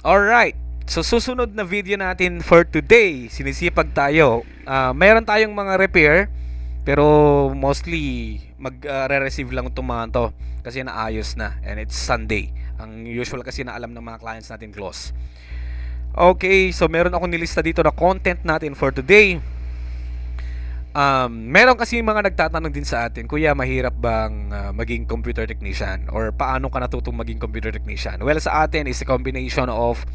Alright, so susunod na video natin for today, sinisipag tayo. Mayroon tayong mga repair, pero mostly mag-re-receive lang itong mga to kasi naayos na and it's Sunday. Ang usual kasi na alam ng mga clients natin close. Okay, so meron akong nilista dito na content natin for today. Meron kasi mga nagtatanong din sa atin, Kuya, mahirap bang maging computer technician? Or paano ka natutong maging computer technician? Well, sa atin is a combination of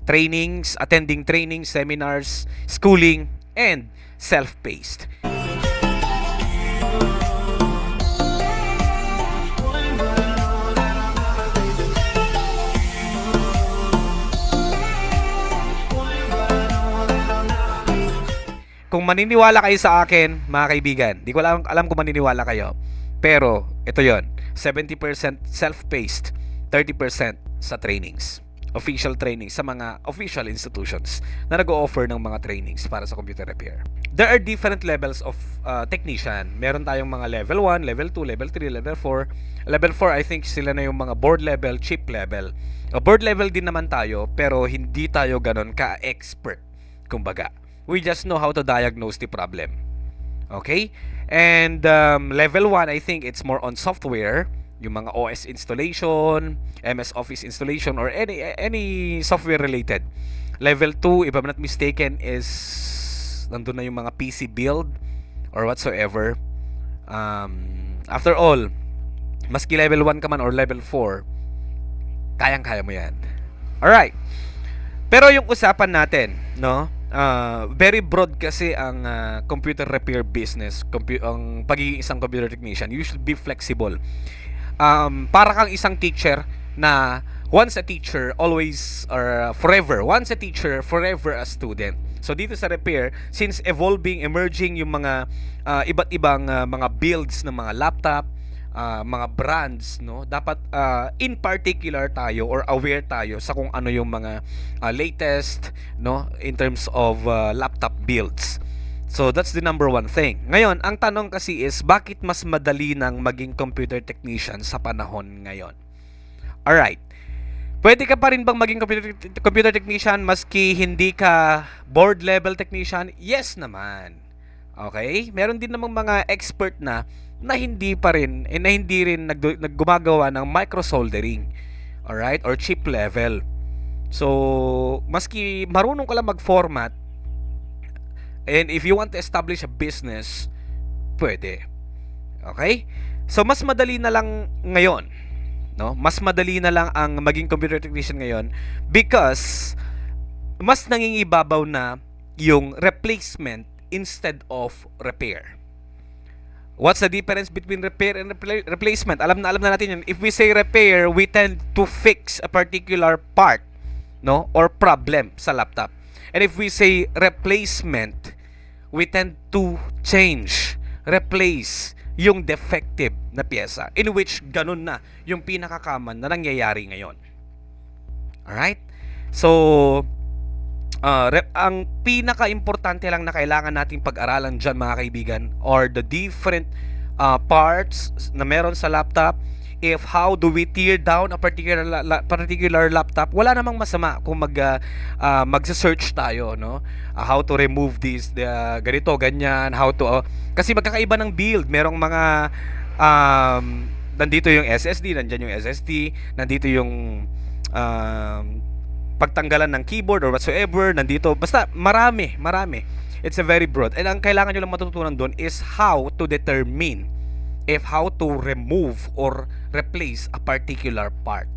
trainings, attending trainings, seminars, schooling, and self-paced. Kung maniniwala kayo sa akin, mga kaibigan, di ko alam kung maniniwala kayo. Pero, ito yon, 70% self-paced, 30% sa trainings. Official trainings sa mga official institutions na nag-o-offer ng mga trainings para sa computer repair. There are different levels of technician. Meron tayong mga level 1, level 2, level 3, level 4. Level 4, I think sila na yung mga board level, chip level. Board level din naman tayo, pero hindi tayo ganon ka-expert, kumbaga. We just know how to diagnose the problem. Okay? And level 1, I think it's more on software, yung mga OS installation, MS Office installation, or any software related. Level 2, if I'm not mistaken, is nandun na yung mga PC build or whatsoever. After all, maski level 1 ka man or level 4, kayang-kaya mo yan. Alright. Pero yung usapan natin, no? Very broad kasi ang computer repair business, ang pagiging isang computer technician. You should be flexible. Para kang isang teacher na once a teacher, always or forever. Once a teacher, forever a student. So dito sa repair, since emerging yung mga iba't ibang mga builds ng mga laptop, mga brands, no, dapat in particular tayo or aware tayo sa kung ano yung mga latest, no, in terms of laptop builds. So that's the number one thing. Ngayon, ang tanong kasi is, bakit mas madali nang maging computer technician sa panahon ngayon? Alright, pwede ka pa rin bang maging computer technician maski hindi ka board level technician? Yes naman. Okay? Meron din namang mga expert na hindi pa rin, na hindi rin naggumagawa ng micro soldering, alright, or chip level. So maski marunong ka lang mag-format, and if you want to establish a business, pwede. Okay? So mas madali na lang ngayon, no? Mas madali na lang ang maging computer technician ngayon because mas nangingibabaw na yung replacement instead of repair. What's the difference between repair and replacement? Alam na natin yun. If we say repair, we tend to fix a particular part, no, or problem sa laptop. And if we say replacement, we tend to change, replace yung defective na pyesa, in which ganun na yung pinaka-common na nangyayari ngayon. Alright? So ang pinaka-importante lang na kailangan nating pag-aralan dyan, mga kaibigan, or the different parts na meron sa laptop. If how do we tear down a particular laptop, wala namang masama kung magse-search tayo, no? How to remove this, ganito, ganyan, how to kasi magkakaiba ng build. Merong mga nandito yung SSD, nandiyan yung SSD, nandito yung pagtanggalan ng keyboard or whatsoever, nandito, basta marami. It's a very broad. And ang kailangan nyo lang matutunan doon is how to determine how to remove or replace a particular part.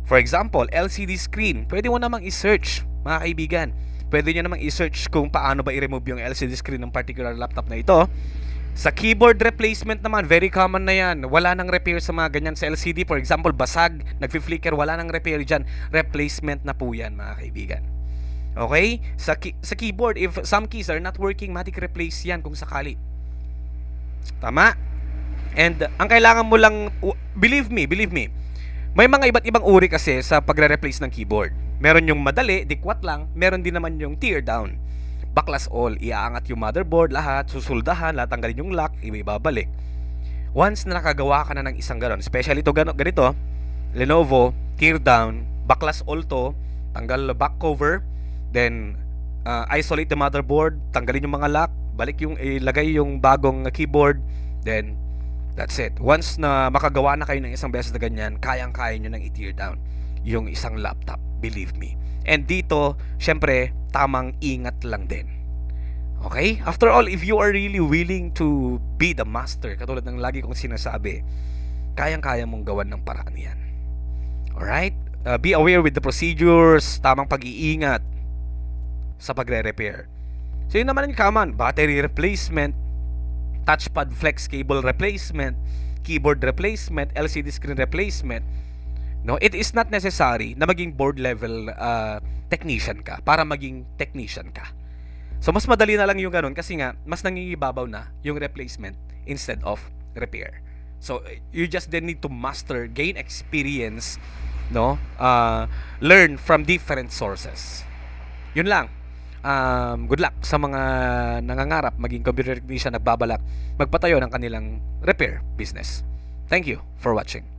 For example, LCD screen, pwede mo namang i-search, mga kaibigan. Pwede nyo namang i-search kung paano ba i-remove yung LCD screen ng particular laptop na ito. Sa keyboard replacement naman, very common na yan. Wala nang repair sa mga ganyan sa LCD. For example, basag, nagfi-flicker, wala nang repair dyan. Replacement na po yan, mga kaibigan. Okay? Sa keyboard, if some keys are not working, matik replace yan kung sakali. Tama? And ang kailangan mo lang, believe me, may mga iba't ibang uri kasi sa pagre-replace ng keyboard. Meron yung madali, dikwat lang. Meron din naman yung tear down. Baklas all, iaangat yung motherboard, lahat, susuldahan, lahat tanggalin yung lock, ibabalik. Once na nakagawa ka na ng isang ganon, especially ito ganito, Lenovo, tear down, baklas all to, tanggal back cover, then isolate the motherboard, tanggalin yung mga lock, balik yung ilagay yung bagong keyboard, then that's it. Once na makagawa na kayo ng isang beses na ganyan, kayang-kaya nyo nang i-tear down yung isang laptop, believe me. And dito, syempre, tamang ingat lang din. Okay? After all, if you are really willing to be the master, katulad ng lagi kong sinasabi, kayang-kaya mong gawan ng paraan yan. Alright? Be aware with the procedures, tamang pag-iingat sa pagre-repair. So yun naman yung common, battery replacement, touchpad flex cable replacement, keyboard replacement, LCD screen replacement. No, it is not necessary na maging board level technician ka para maging technician ka. So mas madali na lang yung ganun kasi nga mas nangingibabaw na yung replacement instead of repair. So you just then need to master, gain experience, no? Learn from different sources. Yun lang. Good luck sa mga nangangarap maging computer technician, nagbabalak magpatayo ng kanilang repair business. Thank you for watching.